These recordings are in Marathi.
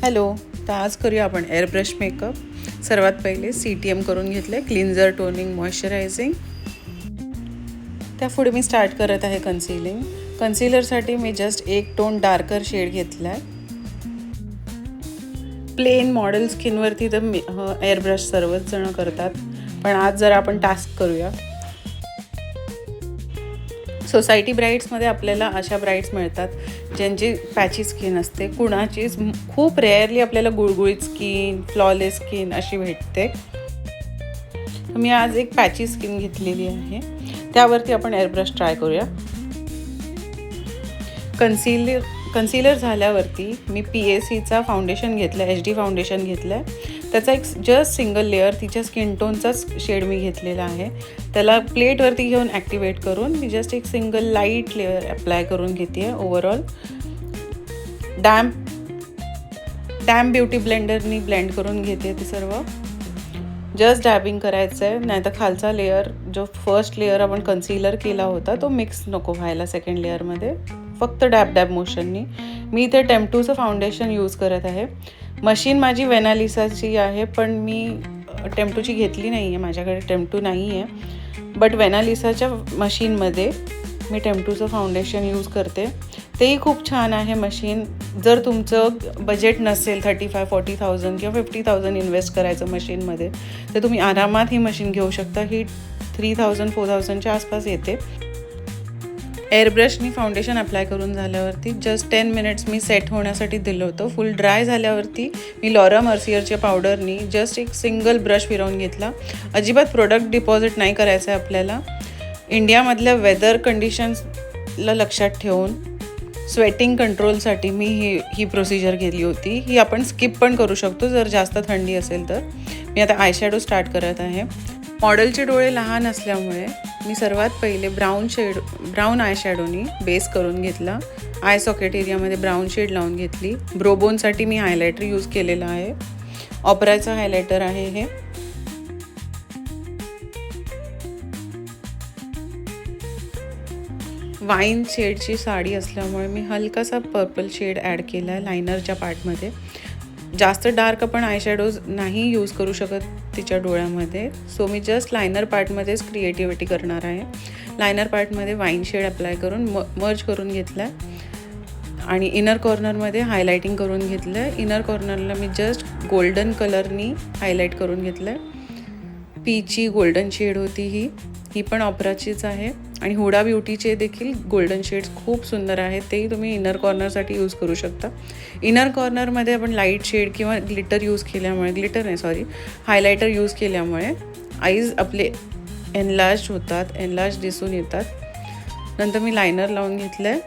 हॅलो. तर आज करूया आपण एअर ब्रश मेकअप. सर्वात पहिले CTM करून घेतले, क्लिन्झर, टोनिंग, मॉइश्चरायझिंग. त्यापुढे मी स्टार्ट करत आहे कन्सिलिंग. कन्सिलरसाठी मी जस्ट एक टोन डार्कर शेड घेतला आहे. प्लेन मॉडेल स्किनवरती तर एअर ब्रश सर्वच जण करतात, पण आज जरा आपण टास्क करूया. सोसायटी ब्राईड्समध्ये आपल्याला अशा ब्राईड्स मिळतात ज्यांची पॅची स्किन असते. कुणाचीच खूप रेअरली आपल्याला गुळगुळीत स्किन, फ्लॉलेस स्किन अशी भेटते. मी आज एक पॅची स्किन घेतलेली आहे, त्यावरती आपण एअर ब्रश ट्राय करूया. कन्सिलर झाल्यावरती मी PACचा फाउंडेशन घेतला, HD फाउंडेशन घेतलं आहे. त्याचा एक जस्ट सिंगल लेअर तिच्या स्किन टोनचाच शेड मी घेतलेला आहे. त्याला प्लेटवरती घेऊन ॲक्टिवेट करून मी जस्ट एक सिंगल लाईट लेअर अप्लाय करून घेते आहे. ओव्हरऑल डॅम्प ब्युटी ब्लेंडरनी ब्लेंड करून घेते ते सर्व. जस्ट डॅबिंग करायचं आहे, नाहीतर खालचा लेअर जो फर्स्ट लेअर आपण कन्सिलर केला होता तो मिक्स नको व्हायला सेकंड लेअरमध्ये. फक्त डॅब मोशननी. मी इथे टेम्प्टूचं फाउंडेशन यूज करत आहे. मशीन माझी वेनालिसाची आहे, पण मी टेम्प्टूची घेतली नाही आहे, माझ्याकडे टेम्प्टू नाही आहे. बट वेनालिसाच्या मशीनमध्ये मी टेम्प्टूचं फाउंडेशन यूज करते. तेही खूप छान आहे मशीन. जर तुमचं बजेट नसेल 35-40,000 किंवा 50,000 इन्व्हेस्ट करायचं मशीनमध्ये, तर तुम्ही आरामात ही मशीन घेऊ शकता. ही 3,000-4,000च्या आसपास येते. एअर ब्रशनी फाउंडेशन अप्लाय करून झाल्यावरती जस्ट 10 मिनिट्स मी सेट होण्यासाठी दिलं होतं. फुल ड्राय झाल्यावरती मी लॉरा मर्सियरच्या पावडरनी जस्ट एक सिंगल ब्रश फिरवून घेतला. अजिबात प्रोडक्ट डिपॉझिट नाही करायचं आहे आपल्याला. इंडियामधल्या वेदर कंडिशन्सला लक्षात ठेवून स्वेटिंग कंट्रोलसाठी मी ही प्रोसिजर केली होती. ही आपण स्किप पण करू शकतो जर जास्त थंडी असेल तर. मी आता आयशॅडो स्टार्ट करत आहे. मॉडेलचे डोळे लहान असल्यामुळे मी सर्वात पहिले ब्राऊन आयशॅडोनी बेस करून घेतला. आय सॉकेट एरियामध्ये ब्राऊन शेड लावून घेतली. ब्रोबोनसाठी मी हायलायटर यूज केलेला आहे. ऑपराचं हायलायटर आहे हे. वाईन शेडची साडी असल्यामुळे मी हलकासा पर्पल शेड ॲड केला आहे लायनरच्या पार्टमध्ये. जास्त डार्क आपण आयशॅडोज नाही यूज करू शकत तिच्या डोळ्यामध्ये, सो मी जस्ट लायनर पार्टमध्येच क्रिएटिव्हिटी करणार आहे. लायनर पार्टमध्ये वाईन शेड अप्लाय करून मर्ज करून घेतला आहे आणि इनर कॉर्नरमध्ये हायलायटिंग करून घेतलं आहे. इनर कॉर्नरला मी जस्ट गोल्डन कलरनी हायलाईट करून घेतलं आहे. पीची गोल्डन शेड होती ही पण ऑपराचीच आहे. आणि हुडा ब्युटीचे देखील गोल्डन शेड्स खूप सुंदर आहेत, तेही तुम्ही इनर कॉर्नरसाठी यूज करू शकता. इनर कॉर्नरमध्ये आपण लाईट शेड किंवा हायलायटर यूज केल्यामुळे आईज आपले एनलार्ज होतात, एनलार्ज दिसून येतात. नंतर मी लायनर लावून घेतलं आहे.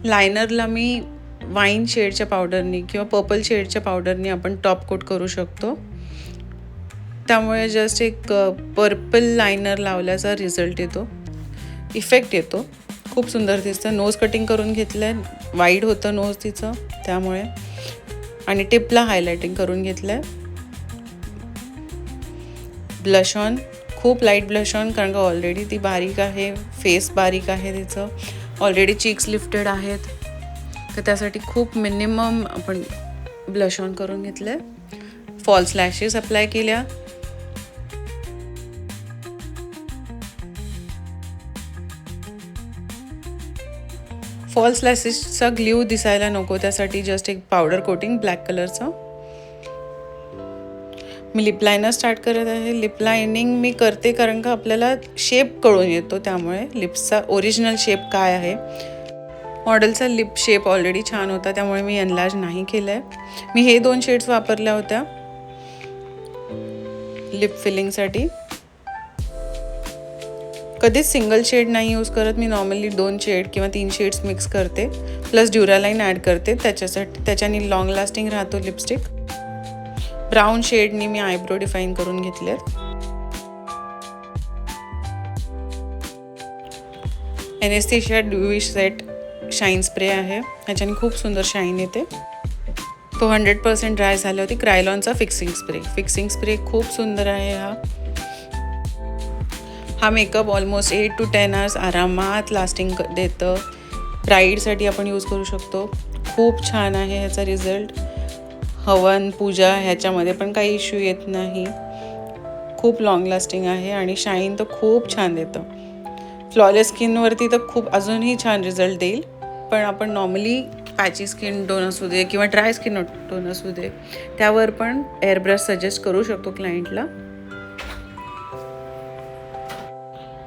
लायनरला मी वाईन शेडच्या पावडरनी किंवा पर्पल शेडच्या पावडरनी आपण टॉप कोट करू शकतो. त्यामुळे जस्ट एक पर्पल लायनर लावल्याचा रिझल्ट येतो, इफेक्ट येतो. खूप सुंदर दिसतं. नोज कटिंग करून घेतलं आहे, वाईड होतं नोज तिचं त्यामुळे. आणि टिपला हायलायटिंग करून घेतलं आहे. ब्लश ऑन, खूप लाईट ब्लश ऑन, कारण का ऑलरेडी ती बारीक आहे, फेस बारीक आहे तिचं, ऑलरेडी चीक्स लिफ्टेड आहेत, तर त्यासाठी खूप मिनिमम आपण ब्लश ऑन करून घेतलं आहे. फॉल्स लॅशेस अप्लाय केल्या. फॉल्स लॅशेसचा ग्ल्यू दिसायला नको, त्यासाठी जस्ट एक पावडर कोटिंग ब्लॅक कलरचं. मी लिप लायनर स्टार्ट करत आहे. लिप लायनिंग मी करते कारण का आपल्याला शेप कळून येतो, त्यामुळे लिप्सचा ओरिजिनल शेप काय आहे. मॉडेलचा लिप शेप ऑलरेडी छान होता, त्यामुळे मी एनलार्ज नाही केलं आहे. मी हे 2 शेड्स वापरल्या होत्या लिप फिलिंगसाठी. कधीच सिंगल शेड नाही यूज करत मी. नॉर्मली 2 शेड किंवा 3 शेड्स मिक्स करते, प्लस ड्युरालाईन ॲड करते. त्याच्याने लॉंग लास्टिंग राहतो लिपस्टिक. ब्राऊन शेडनी मी आयब्रो डिफाईन करून घेतले. Anastasia dewy set shine spray आहे, ह्याच्याने खूप सुंदर शाईन येते. तो 100% ड्राय झाल्यावरती क्रायलॉनचा फिक्सिंग स्प्रे खूप सुंदर आहे. हा मेकअप ऑलमोस्ट 8 to 10 आवर्स आरामात लास्टिंग देतं. ब्राईडसाठी आपण यूज करू शकतो. खूप छान आहे ह्याचा रिझल्ट. हवन पूजा ह्याच्यामध्ये पण काही इश्यू येत नाही. खूप लाँग लास्टिंग आहे आणि शाईन तर खूप छान देतं. फ्लॉलेस स्किनवरती तर खूप अजूनही छान रिझल्ट देईल. पण आपण नॉर्मली पॅची स्किन टोन असू दे किंवा ड्राय स्किन टोन असू दे त्यावर पण एअरब्रश सजेस्ट करू शकतो क्लायंटला.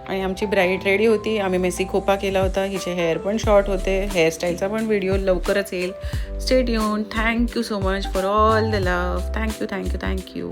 आणि आमची ब्राईड रेडी होती. आम्ही मेसी खोपा केला होता. हिचे हेअर पण शॉर्ट होते. हेअरस्टाईलचा पण व्हिडिओ लवकरच येईल. Stay tuned. Thank you so much for all the love. Thank you.